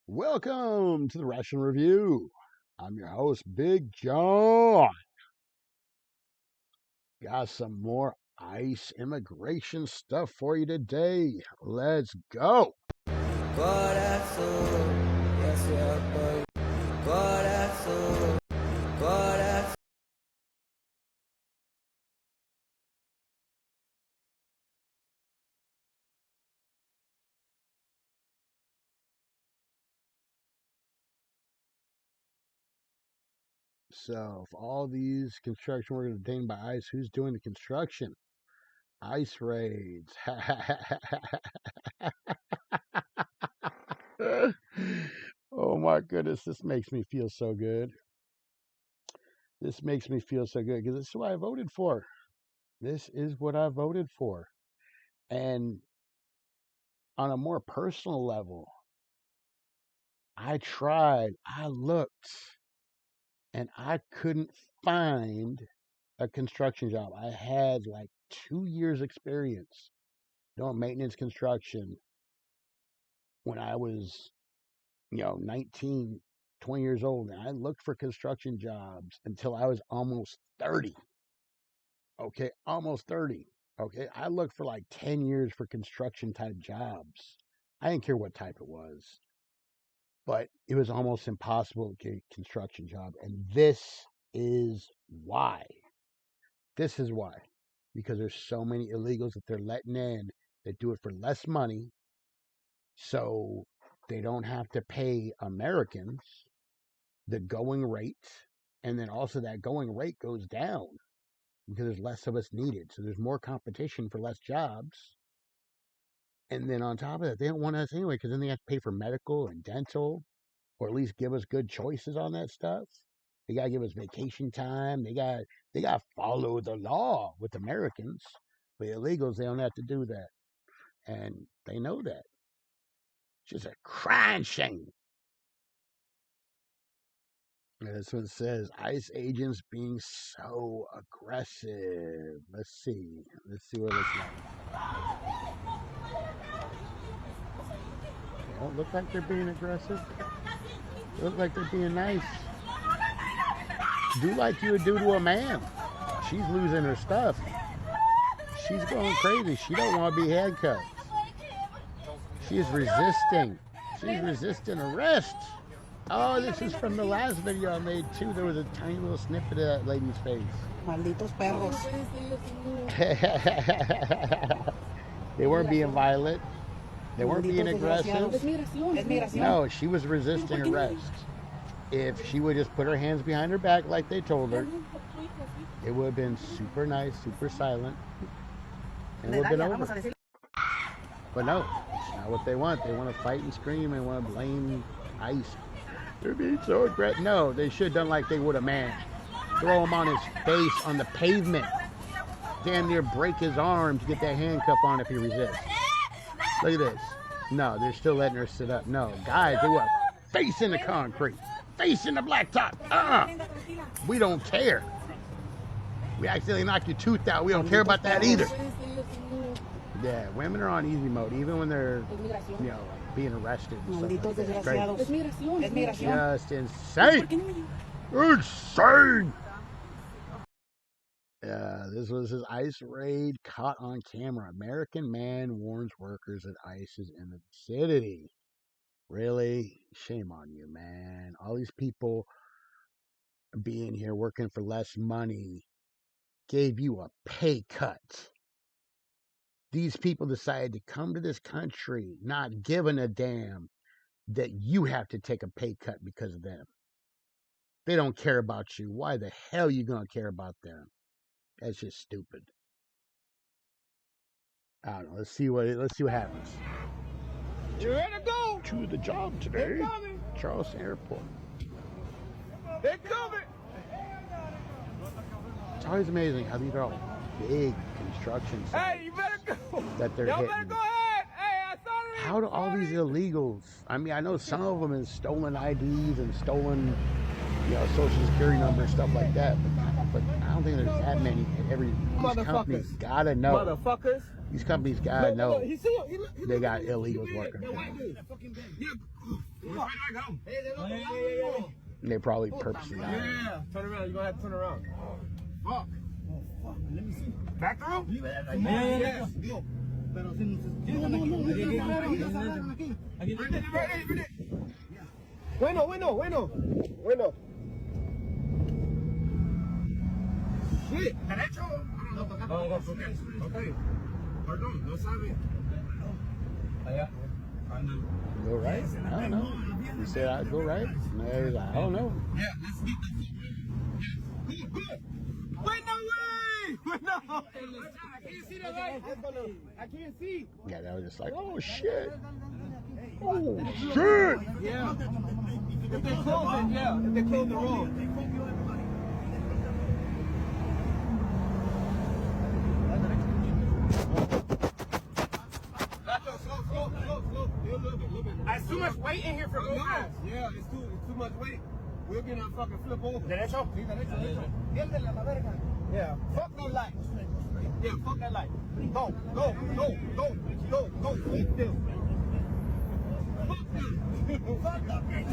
Welcome to the Ration Review. I'm your host, Big John. Got some more ICE immigration stuff for you today. Let's go. So, for all these construction workers detained by ICE, who's doing the construction? ICE raids. Oh my goodness, this makes me feel so good. This makes me feel so good because this is what I voted for. This is what I voted for. And on a more personal level, I looked, and I couldn't find a construction job. I had like 2 years experience doing maintenance construction when I was, 19, 20 years old. And I looked for construction jobs until I was almost 30. Okay, almost 30. Okay, I looked for like 10 years for construction type jobs. I didn't care what type it was, but it was almost impossible to get a construction job. And this is why. This is why. Because there's so many illegals that they're letting in that do it for less money. So they don't have to pay Americans the going rate. And then also that going rate goes down because there's less of us needed. So there's more competition for less jobs. And then on top of that, they don't want us anyway because then they have to pay for medical and dental, or at least give us good choices on that stuff. They gotta give us vacation time. They gotta follow the law with Americans. But illegals, they don't have to do that, and they know that. It's just a crying shame. And this one says ICE agents being so aggressive. Let's see what it looks like. They don't look like they're being aggressive. They look like they're being nice. Do like you would do to a man. She's losing her stuff. She's going crazy. She don't want to be handcuffed. She's resisting. She's resisting arrest. Oh, this is from the last video I made too. There was a tiny little snippet of that lady's face. Malditos perros. They weren't being violent. They weren't being aggressive. No, she was resisting arrest. If she would just put her hands behind her back like they told her, it would have been super nice, super silent, and it would have been over. But no, it's not what they want. They want to fight and scream and want to blame ICE. They're being so aggressive. No, they should have done like they would a man. Throw him on his face on the pavement. Damn near break his arm to get that handcuff on if he resists. Look at this. No, they're still letting her sit up. No, guys, they were face in the concrete. Face in the blacktop. We don't care. We accidentally knocked your tooth out. We don't care about that either. Yeah, women are on easy mode, even when they're, being arrested and stuff like that. Just insane. Insane. This was his ICE raid caught on camera. American man warns workers that ICE is in the vicinity. Really? Shame on you, man. All these people being here working for less money gave you a pay cut. These people decided to come to this country not giving a damn that you have to take a pay cut because of them. They don't care about you. Why the hell are you going to care about them? That's just stupid. I don't know. Let's see what happens. You ready to go? To the job today. Charleston Airport. They're coming. It's always amazing how these are all big construction sites. Hey, you better go. That they're Y'all hitting. better go ahead. Hey, I saw it. How do all these illegals? I mean, I know some of them is stolen IDs and stolen, social security number and stuff like that. But don't think there's that many. These companies gotta know. Motherfuckers. These companies gotta know He they got illegals working for them. They probably purposely not. Yeah, turn around. You're gonna have to turn around. Fuck. Oh, fuck. Let me see. Back through? Yeah. Bueno. Shit. Derecho. Okay. Perdón, no sabe. Allá. Go right? I don't know. You said I'd go right? No, I don't know. Yeah, let's get the good. Wait, no way! Wait, no! I can't see the light. I can't see. Yeah, that was just like, oh shit. Oh shit! Yeah. If they close it, yeah. If they close the road. Slow. A little bit. There's too much weight in here for both cars. Yeah, it's too much weight. We're gonna fucking flip over. Derecho? Sí, derecho. Piérdele la verga. Yeah. Fuck that light. Yeah, fuck that light. Go. Fuck this. Fuck the bitch.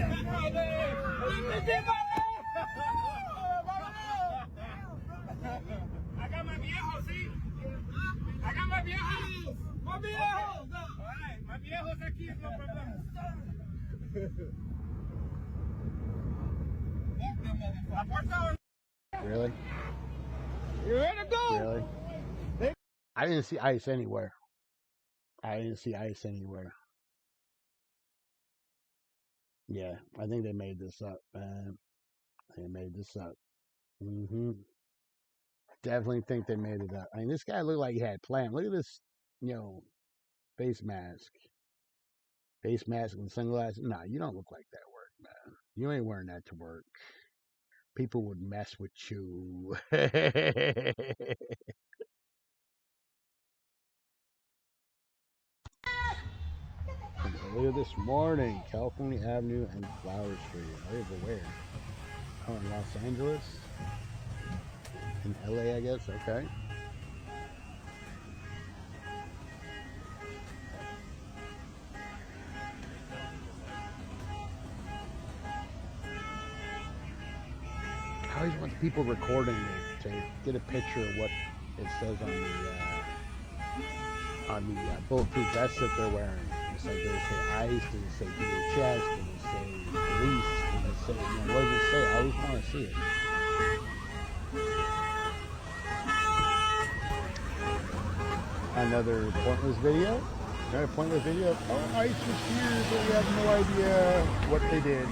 I got my viejo, see? I got my viejos. My viejos. No. All right, my viejos aquí es no problema. Fuck them motherfuckers. Really? You ready to go? Really? I didn't see ice anywhere. Yeah, I think they made this up, man. They made this up. Definitely think they made it up. I mean, this guy looked like he had planned. Look at this, face mask. Face mask and sunglasses. Nah, you don't look like that at work, man. You ain't wearing that to work. People would mess with you. Earlier this morning, California Avenue and Flower Street. Over where? Oh, in Los Angeles? In LA, I guess? Okay. I always want the people recording it to get a picture of what it says on the bulletproof vest that they're wearing. It's like, does it say ICE? Does it say DHS? Does it say police? Does it say, what does it say? I always want to see it. Another pointless video? Oh, ICE was here, but we have no idea what they did.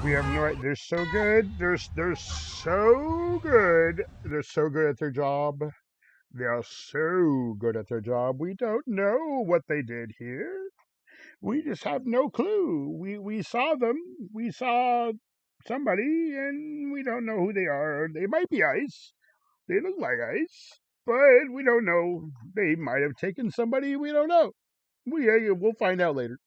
We have no idea. They're so good. They're so good. They're so good at their job. They are so good at their job. We don't know what they did here. We just have no clue. We saw them. We saw somebody, and we don't know who they are. They might be ICE. They look like ICE, but we don't know. They might have taken somebody. We don't know. We'll find out later.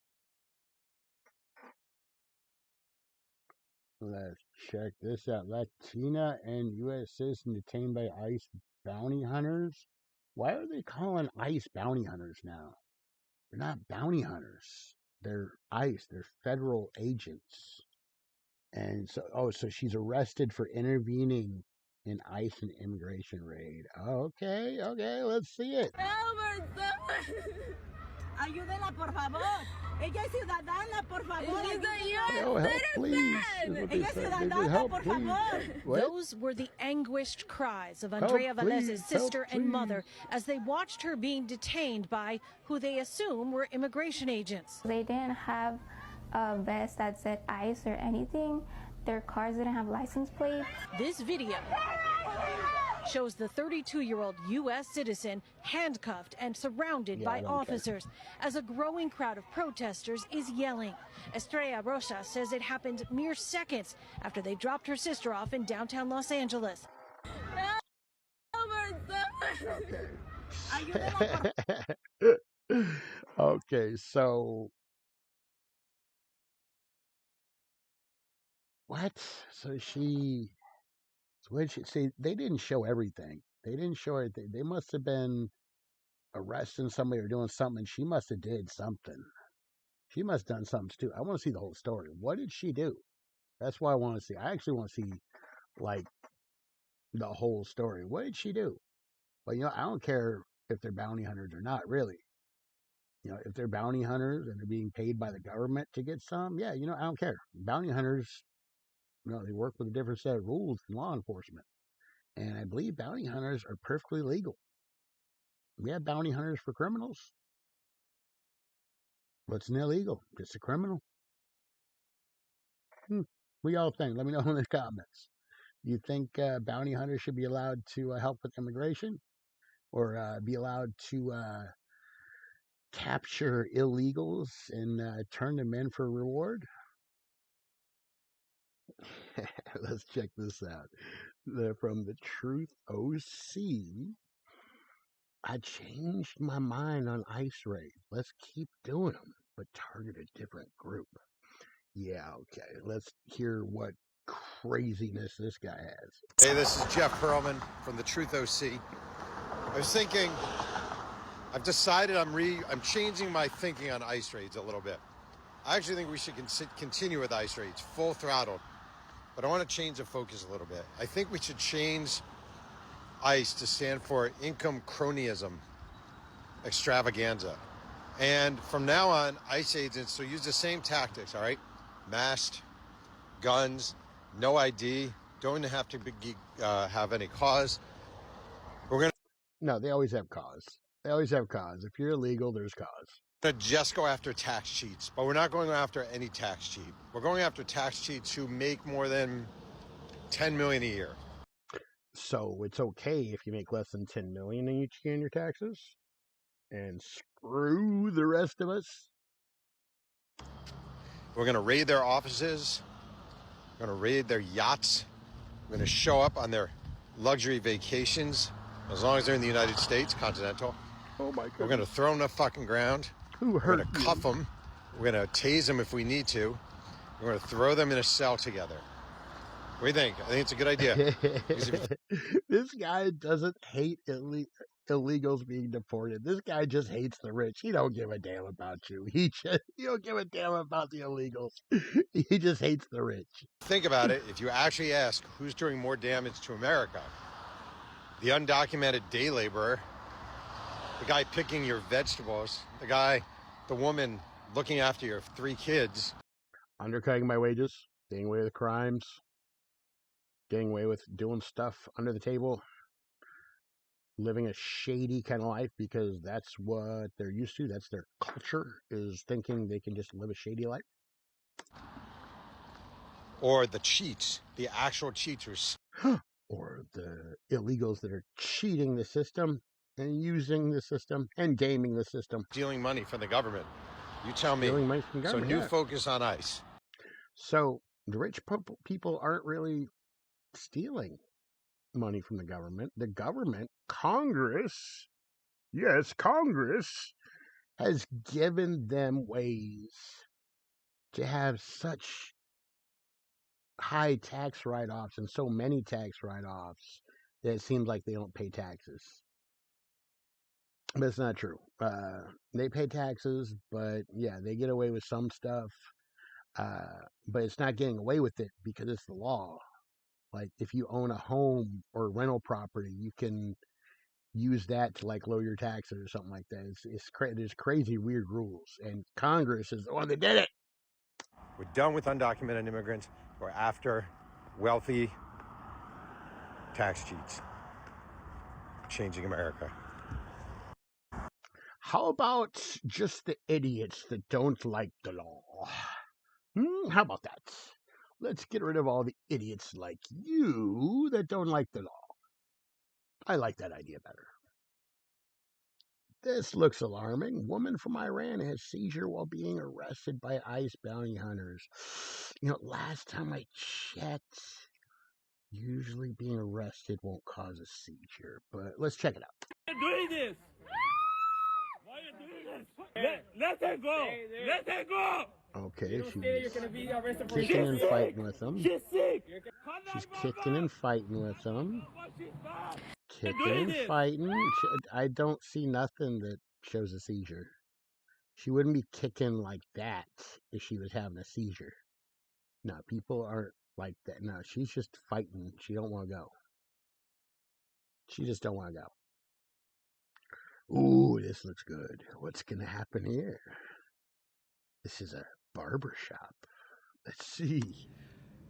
Let's check this out. Latina and U.S. citizen detained by ICE bounty hunters. Why are they calling ICE bounty hunters now? They're not bounty hunters. They're ICE. They're federal agents. And so she's arrested for intervening in ICE and immigration raid. Okay, let's see it. Ayúdela, por favor. Ella es ciudadana, por favor. Oh, help, please. Ella es ciudadana, por favor. Those were the anguished cries of Andrea Velez's sister and mother as they watched her being detained by who they assume were immigration agents. They didn't have a vest that said ICE or anything. Their cars didn't have license plates. This video shows the 32-year-old U.S. citizen handcuffed and surrounded by officers as a growing crowd of protesters is yelling. Estrella Rocha says it happened mere seconds after they dropped her sister off in downtown Los Angeles. Okay, so what? So she Which, see, they didn't show everything. They didn't show everything. They must have been arresting somebody or doing something. She must have did something. She must have done something too. I want to see the whole story. What did she do? That's what I want to see. I actually want to see, like, the whole story. What did she do? But, I don't care if they're bounty hunters or not, really. If they're bounty hunters and they're being paid by the government to get some, yeah, I don't care. Bounty hunters, they work with a different set of rules than law enforcement. And I believe bounty hunters are perfectly legal. We have bounty hunters for criminals. What's an illegal? Just a criminal. What y'all think? Let me know in the comments. You think bounty hunters should be allowed to help with immigration? Or be allowed to capture illegals and turn them in for reward? Let's check this out. From the Truth OC. I changed my mind on ICE raids. Let's keep doing them, but target a different group. Yeah, okay. Let's hear what craziness this guy has. Hey, this is Jeff Perlman from the Truth OC. I was thinking, I've decided I'm changing my thinking on ICE raids a little bit. I actually think we should continue with ICE raids, full throttle. But I want to change the focus a little bit. I think we should change ICE to stand for income cronyism extravaganza. And from now on, ICE agents will use the same tactics, all right? Masked, guns, no ID, don't have to have any cause. No, they always have cause. They always have cause. If you're illegal, there's cause. To just go after tax cheats, but we're not going after any tax cheat. We're going after tax cheats who make more than $10 million a year. So it's okay if you make less than $10 million each year in your taxes, and screw the rest of us. We're going to raid their offices. We're going to raid their yachts. We're going to show up on their luxury vacations, as long as they're in the United States, continental. Oh my God! We're going to throw them to the fucking ground. Who hurt? We're going to cuff them. We're going to tase them if we need to. We're going to throw them in a cell together. What do you think? I think it's a good idea. This guy doesn't hate illegals being deported. This guy just hates the rich. He don't give a damn about you. He don't give a damn about the illegals. He just hates the rich. Think about it. If you actually ask who's doing more damage to America, the undocumented day laborer, the guy picking your vegetables, the woman looking after your 3 kids. Undercutting my wages, getting away with crimes, getting away with doing stuff under the table, living a shady kind of life because that's what they're used to. That's their culture, is thinking they can just live a shady life. Or the cheats, the actual cheaters. Or the illegals that are cheating the system and using the system and gaming the system. Stealing money from the government. You tell me. Stealing money from the government, so new focus on ICE. So the rich people aren't really stealing money from the government. The government, Congress, yes, Congress, has given them ways to have such high tax write-offs and so many tax write-offs that it seems like they don't pay taxes. But it's not true. They pay taxes, but yeah, they get away with some stuff. But it's not getting away with it because it's the law. Like if you own a home or rental property, you can use that to like lower your taxes or something like that. There's crazy weird rules, and Congress is the one that did it. We're done with undocumented immigrants. We're after wealthy tax cheats. Changing America. How about just the idiots that don't like the law? How about that? Let's get rid of all the idiots like you that don't like the law. I like that idea better. This looks alarming. Woman from Iran has seizure while being arrested by ICE bounty hunters. Last time I checked, usually being arrested won't cause a seizure, but let's check it out. Why are you doing this? Why are you doing this? Let her go! Let her go! Okay, she's kicking and fighting with him. She's kicking and fighting with him. Kicking and fighting. I don't see nothing that shows a seizure. She wouldn't be kicking like that if she was having a seizure. No, people aren't like that. No, she's just fighting. She don't want to go. She just don't want to go. Ooh, this looks good. What's going to happen here? This is a barber shop. Let's see.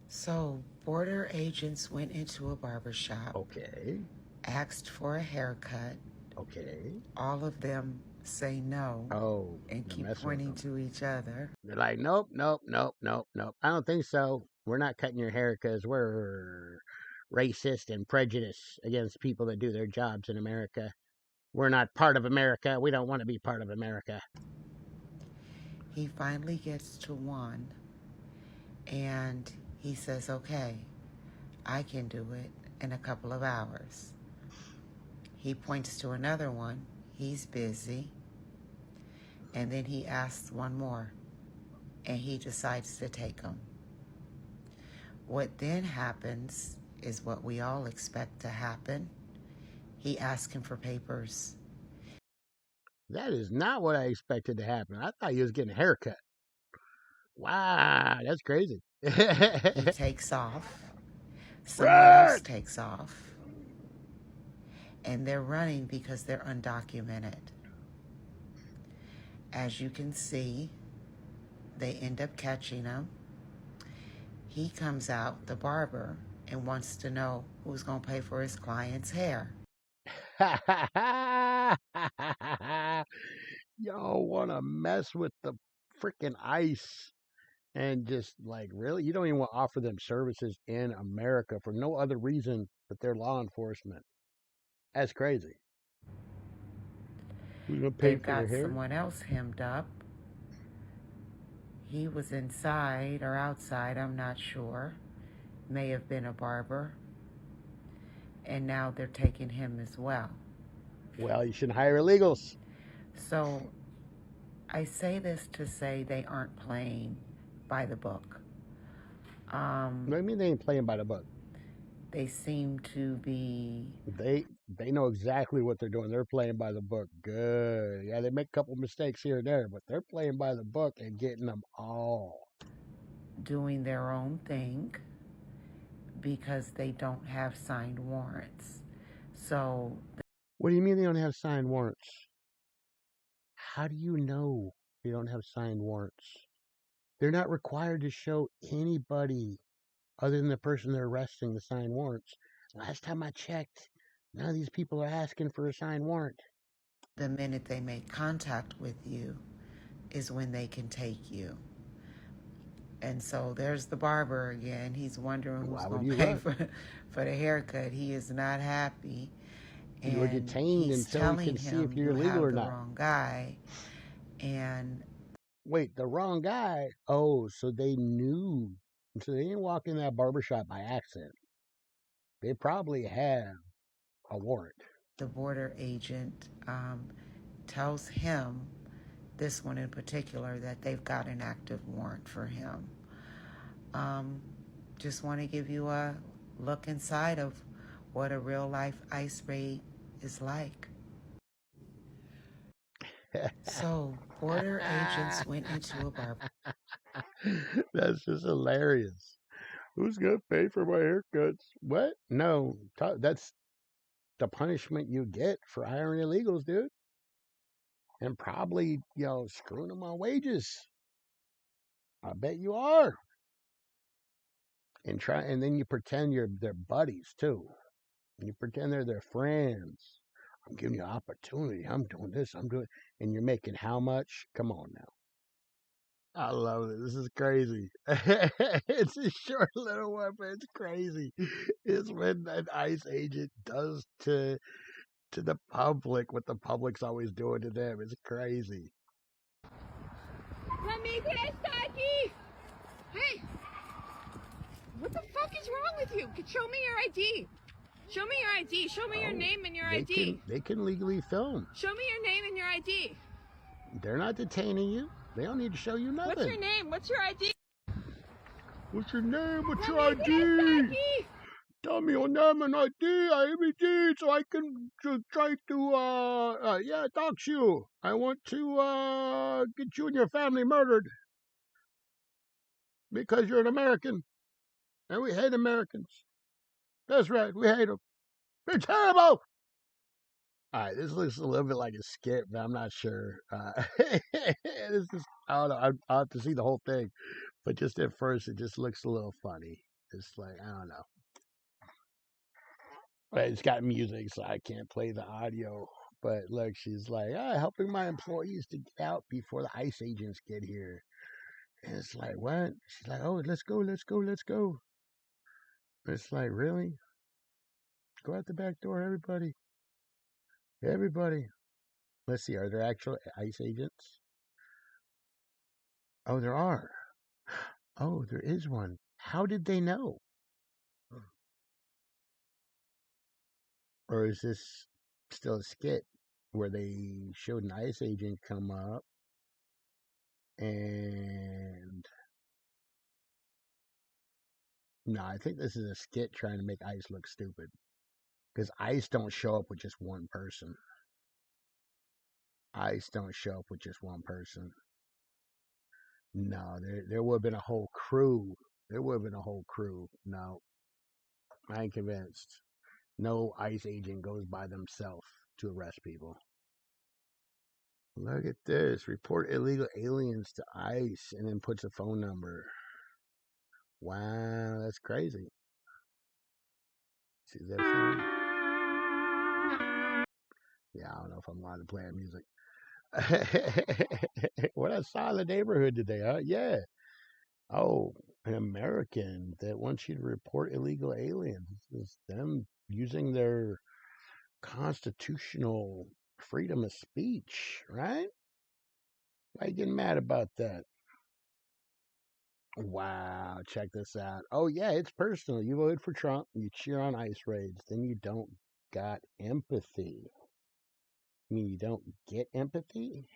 So, border agents went into a barber shop. Okay. Asked for a haircut. Okay. All of them say no. Oh. And keep pointing to each other. They're like, nope, nope, nope, nope, nope. I don't think so. We're not cutting your hair because we're racist and prejudiced against people that do their jobs in America. We're not part of America. We don't want to be part of America. He finally gets to one, and he says, okay, I can do it in a couple of hours. He points to another one. He's busy. And then he asks one more, and he decides to take him. What then happens is what we all expect to happen. He asks him for papers. That is not what I expected to happen. I thought he was getting a haircut. Wow, that's crazy. He takes off. Someone else takes off. And they're running because they're undocumented. As you can see, they end up catching him. He comes out, the barber, and wants to know who's going to pay for his client's hair. Y'all want to mess with the freaking ICE and just like, really? You don't even want to offer them services in America for no other reason but they're law enforcement. That's crazy. Who's going to pay for your hair? They've got someone else hemmed up. He was inside or outside, I'm not sure. May have been a barber. And now they're taking him as well. Well, you shouldn't hire illegals. So I say this to say they aren't playing by the book. What do you mean they ain't playing by the book? They seem to be... They know exactly what they're doing. They're playing by the book. Good. Yeah, they make a couple mistakes here and there, but they're playing by the book and getting them all. Doing their own thing because they don't have signed warrants. So... What do you mean they don't have signed warrants? How do you know they don't have signed warrants? They're not required to show anybody other than the person they're arresting the signed warrants. Last time I checked, none of these people are asking for a signed warrant. The minute they make contact with you is when they can take you. And so there's the barber again. He's wondering who's going to pay for the haircut. He is not happy. And you're detained until we can see if you're illegal or not. The wrong guy. And wait, the wrong guy? Oh, so they knew. So they didn't walk in that barbershop by accident. They probably have a warrant. The border agent tells him, this one in particular, that they've got an active warrant for him. Just want to give you a look inside of what a real-life ICE raid is like. So, border agents went into a barber. That's just hilarious. Who's going to pay for my haircuts? What? No, that's the punishment you get for hiring illegals, dude. And probably, screwing them on wages. I bet you are. And then you pretend you're their buddies, too. And you pretend they're their friends. I'm giving you opportunity. I'm doing this. And you're making how much? Come on now. I love it. This is crazy. It's a short little one, but it's crazy. It's when an ICE agent does to the public what the public's always doing to them. It's crazy. Hey, what the fuck is wrong with you? Show me your ID. Show me your ID. Show me your name and your ID. They can legally film. Show me your name and your ID. They're not detaining you. They don't need to show you What's your nothing. name? What's your ID? What's your name? What's your Let me ID? Becky. Tell me your name and ID. I have so I can try to dox you. I want to get you and your family murdered because you're an American and we hate Americans. That's right, we hate them. They're terrible. All right, this looks a little bit like a skit, but I'm not sure. This is, I don't know. I'll have to see the whole thing, but just at first, it just looks a little funny. It's like, I don't know. But it's got music, so I can't play the audio. But look, she's like, helping my employees to get out before the ICE agents get here. And it's like, what? She's like, oh, let's go, let's go, let's go. It's like, really? Go out the back door, everybody. Everybody. Let's see, are there actual ICE agents? Oh, there are. Oh, there is one. How did they know? Or is this still a skit where they showed an ICE agent come up and no, I think this is a skit trying to make ICE look stupid. Because ICE don't show up with just one person. ICE don't show up with just one person. No, there would have been a whole crew. There would have been a whole crew. No, I ain't convinced. No ICE agent goes by themselves to arrest people. Look at this. Report illegal aliens to ICE and then puts a phone number. Wow, that's crazy. See that phone? Yeah, I don't know if I'm allowed to play that music. What I saw in the neighborhood today, huh? Yeah. Oh, an American that wants you to report illegal aliens. This is them using their constitutional freedom of speech, right? Why are you getting mad about that? Wow, check this out. Oh, yeah, it's personal. You voted for Trump, you cheer on ICE raids, then you don't got empathy. I mean, you don't get empathy?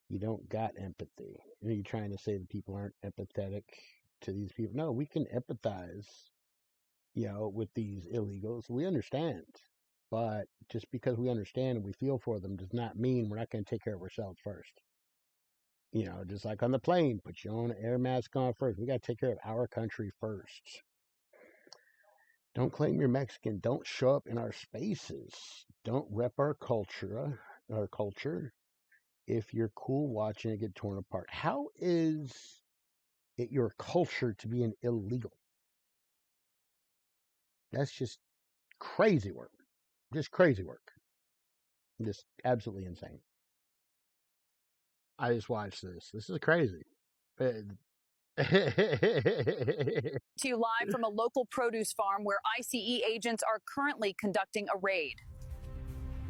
You don't got empathy. Are you trying to say that people aren't empathetic to these people? No, we can empathize, with these illegals. We understand. But just because we understand and we feel for them does not mean we're not going to take care of ourselves first. Just like on the plane, put your own air mask on first. We got to take care of our country first. Don't claim you're Mexican. Don't show up in our spaces. Don't rep our culture. If you're cool watching it get torn apart. How is it your culture to be an illegal? That's just crazy work. Just crazy work. Just absolutely insane. I just watched this. This is crazy. To you live from a local produce farm where ICE agents are currently conducting a raid.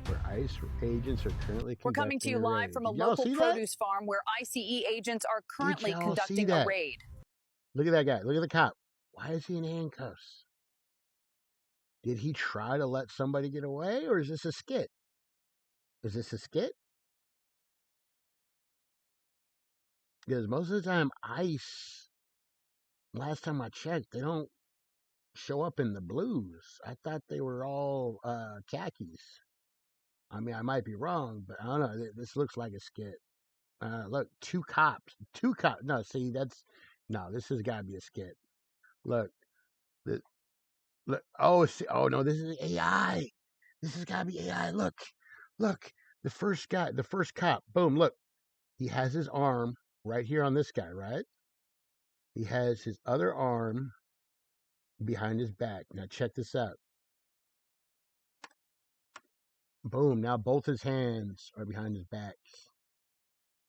Where ICE agents are currently conducting We're coming to you live from a local produce farm where ICE agents are currently conducting a raid. Look at that guy. Look at the cop. Why is he in handcuffs? Did he try to let somebody get away, or is this a skit? Is this a skit? Because most of the time, ICE, last time I checked, they don't show up in the blues. I thought they were all khakis. I mean, I might be wrong, but I don't know. This looks like a skit. Look, two cops. No, see, this has got to be a skit. Look, look. Oh, see, oh no, this is AI. This has got to be AI. Look, the first cop. Boom, look. He has his arm right here on this guy, right? He has his other arm behind his back. Now check this out. Boom, now both his hands are behind his back.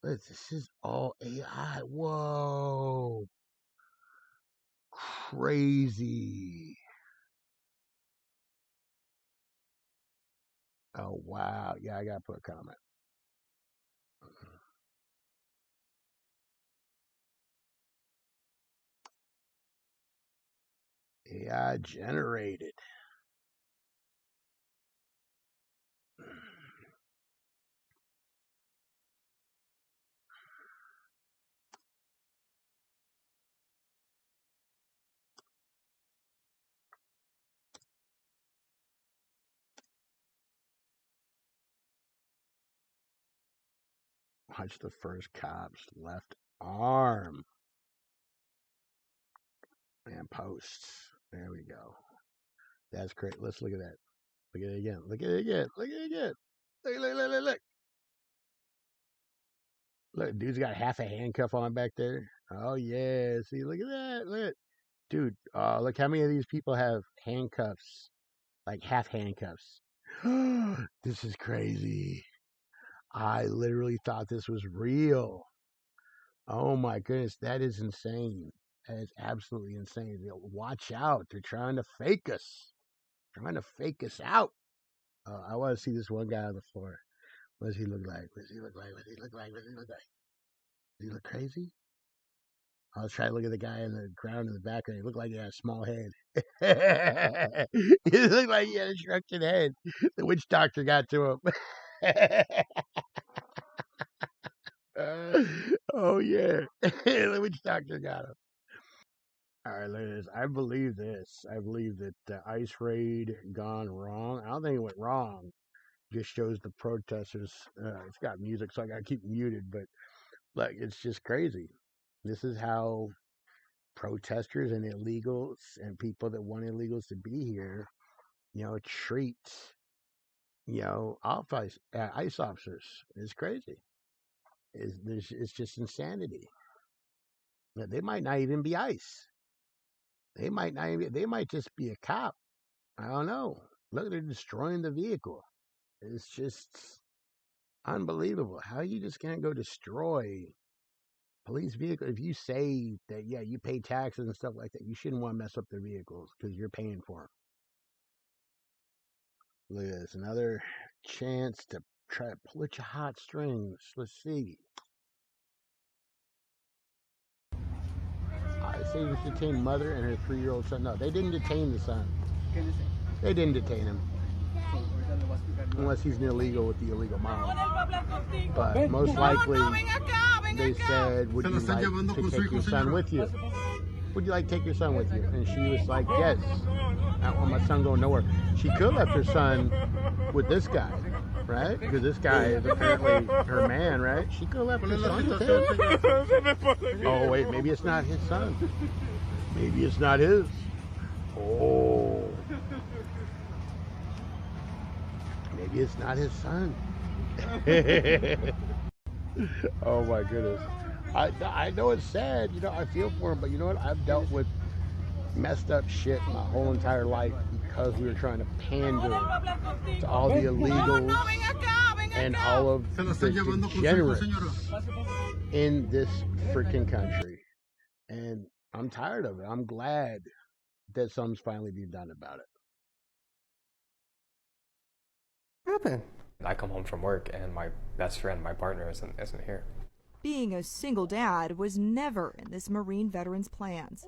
Look, this is all AI. Whoa. Crazy. Oh, wow. Yeah, I got to put a comment. AI generated. Watch the first cop's left arm. And posts. There we go. That's great. Let's look at that. Look at it again. Look at it again. Look at it again. Look. Look, dude's got half a handcuff on back there. Oh, yeah. See, look at that. Look. Dude, look how many of these people have handcuffs. Like half handcuffs. This is crazy. I literally thought this was real. Oh my goodness, that is insane. That is absolutely insane. Watch out. They're trying to fake us. Trying to fake us out. I want to see this one guy on the floor. What does he look like? What does he look like? What does he look like? What does he look like? Does he look crazy? I was trying to look at the guy in the ground in the background. He looked like he had a small head. He looked like he had a shrunken head. The witch doctor got to him. Oh, yeah. The witch doctor got him. All right, look at this. I believe this. I believe that the ICE raid gone wrong. I don't think it went wrong. Just shows the protesters. It's got music, so I got to keep muted. But, look, it's just crazy. This is how protesters and illegals and people that want illegals to be here, treat, ICE officers. It's crazy. It's just insanity. They might not even be ICE. They might just be a cop. I don't know. Look, they're destroying the vehicle. It's just unbelievable. How you just can't go destroy police vehicle? If you say that, yeah, you pay taxes and stuff like that, you shouldn't want to mess up their vehicles because you're paying for them. Look at this. Another chance to try to pull at your heartstrings. Let's see. Say we detained mother and her 3-year-old son. No, they didn't detain the son. They didn't detain him. Unless he's illegal with the illegal mom. But most likely, they said, would you like to take your son with you? Would you like to take your son with you? And she was like, yes. I don't want my son going nowhere. She could have left her son with this guy, right? Because this guy is apparently her man, right? She could have left her son with him. Oh, wait, maybe it's not his son. Maybe it's not his. Oh. Maybe it's not his son. Oh, my goodness. I know it's sad. I feel for him. But you know what? I've dealt with messed up shit my whole entire life because we were trying to pander to all the illegals and all of the degenerates in this freaking country. And I'm tired of it. I'm glad that something's finally being done about it. What happened? I come home from work and my best friend, my partner, isn't here. Being a single dad was never in this Marine veteran's plans.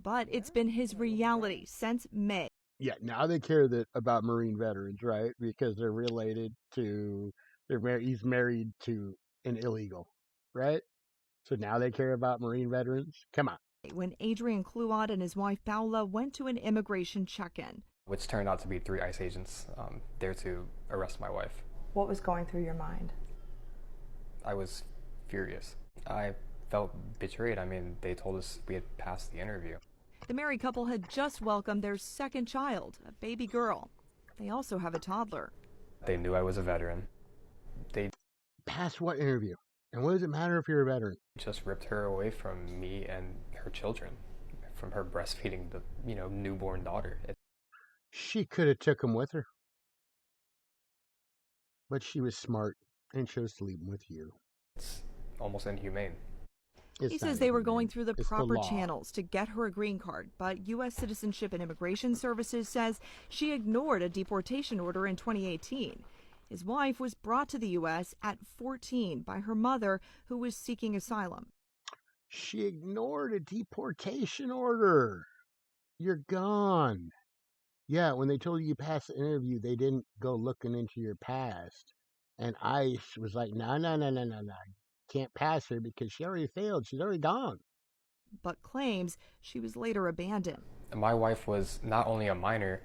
But it's been his reality since May. Yeah, now they care about Marine veterans, right? Because they're related to, he's married to an illegal, right? So now they care about Marine veterans? Come on. When Adrian Cluot and his wife Paula went to an immigration check-in. Which turned out to be 3 ICE agents there to arrest my wife. What was going through your mind? I was furious. I felt betrayed. I mean, they told us we had passed the interview. The married couple had just welcomed their second child, a baby girl. They also have a toddler. They knew I was a veteran. They passed what interview? And what does it matter if you're a veteran? Just ripped her away from me and her children, from her breastfeeding the, newborn daughter. She could have took him with her. But she was smart and chose to leave him with you. It's almost inhumane. He says they were going through the proper channels to get her a green card, but U.S. Citizenship and Immigration Services says she ignored a deportation order in 2018. His wife was brought to the U.S. at 14 by her mother, who was seeking asylum. She ignored a deportation order. You're gone. Yeah, when they told you passed the interview, they didn't go looking into your past. And ICE was like, no. Can't pass her because she already failed. She's already gone. But claims she was later abandoned. My wife was not only a minor,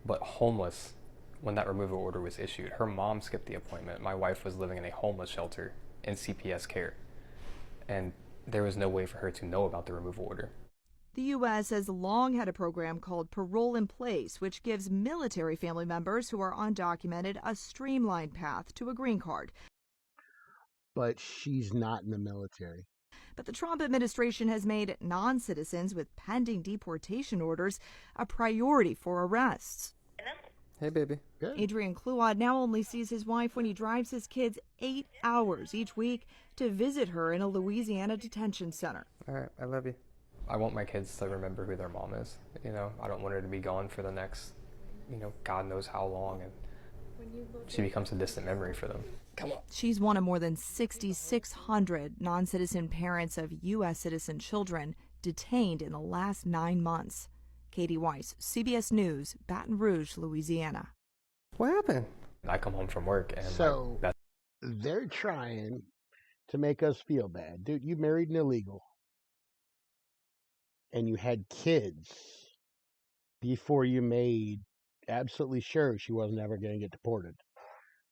but homeless when that removal order was issued. Her mom skipped the appointment. My wife was living in a homeless shelter in CPS care. And there was no way for her to know about the removal order. The U.S. has long had a program called Parole in Place, which gives military family members who are undocumented a streamlined path to a green card. But she's not in the military. But the Trump administration has made non-citizens with pending deportation orders a priority for arrests. Hey, baby. Good. Adrian Clouad now only sees his wife when he drives his kids 8 hours each week to visit her in a Louisiana detention center. All right, I love you. I want my kids to remember who their mom is. You know, I don't want her to be gone for the next, God knows how long, and she becomes a distant memory for them. Come on. She's one of more than 6,600 non-citizen parents of U.S. citizen children detained in the last 9 months. Katie Weiss, CBS News, Baton Rouge, Louisiana. What happened? I come home from work and so they're trying to make us feel bad. Dude, you married an illegal. And you had kids before you made absolutely sure she wasn't ever going to get deported.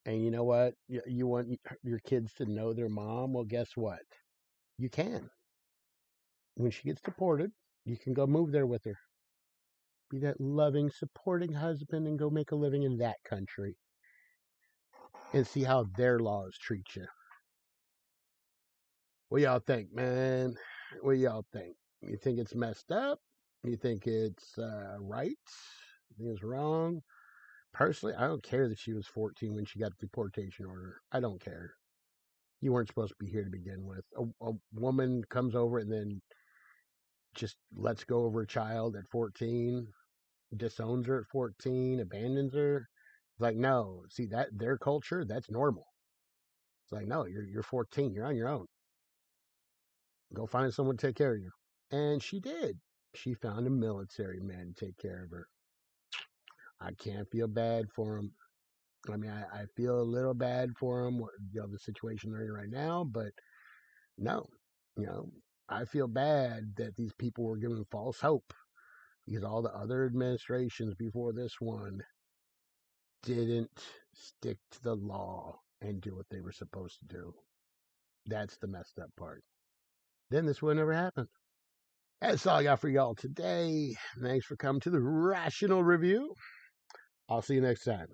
And you know what? You want your kids to know their mom? Well, guess what? You can. When she gets deported, you can go move there with her. Be that loving, supporting husband and go make a living in that country. And see how their laws treat you. What y'all think, man? What y'all think? You think it's messed up? You think it's right? You think it's wrong? Personally, I don't care that she was 14 when she got the deportation order. I don't care. You weren't supposed to be here to begin with. A woman comes over and then just lets go of her child at 14, disowns her at 14, abandons her. It's like, no. See, that their culture, that's normal. It's like, no, you're 14. You're on your own. Go find someone to take care of you. And she did. She found a military man to take care of her. I can't feel bad for him. I mean, I feel a little bad for him, the situation they're in right now, but no, I feel bad that these people were given false hope because all the other administrations before this one didn't stick to the law and do what they were supposed to do. That's the messed up part. Then this would never happen. That's all I got for y'all today. Thanks for coming to the Rational Review. I'll see you next time.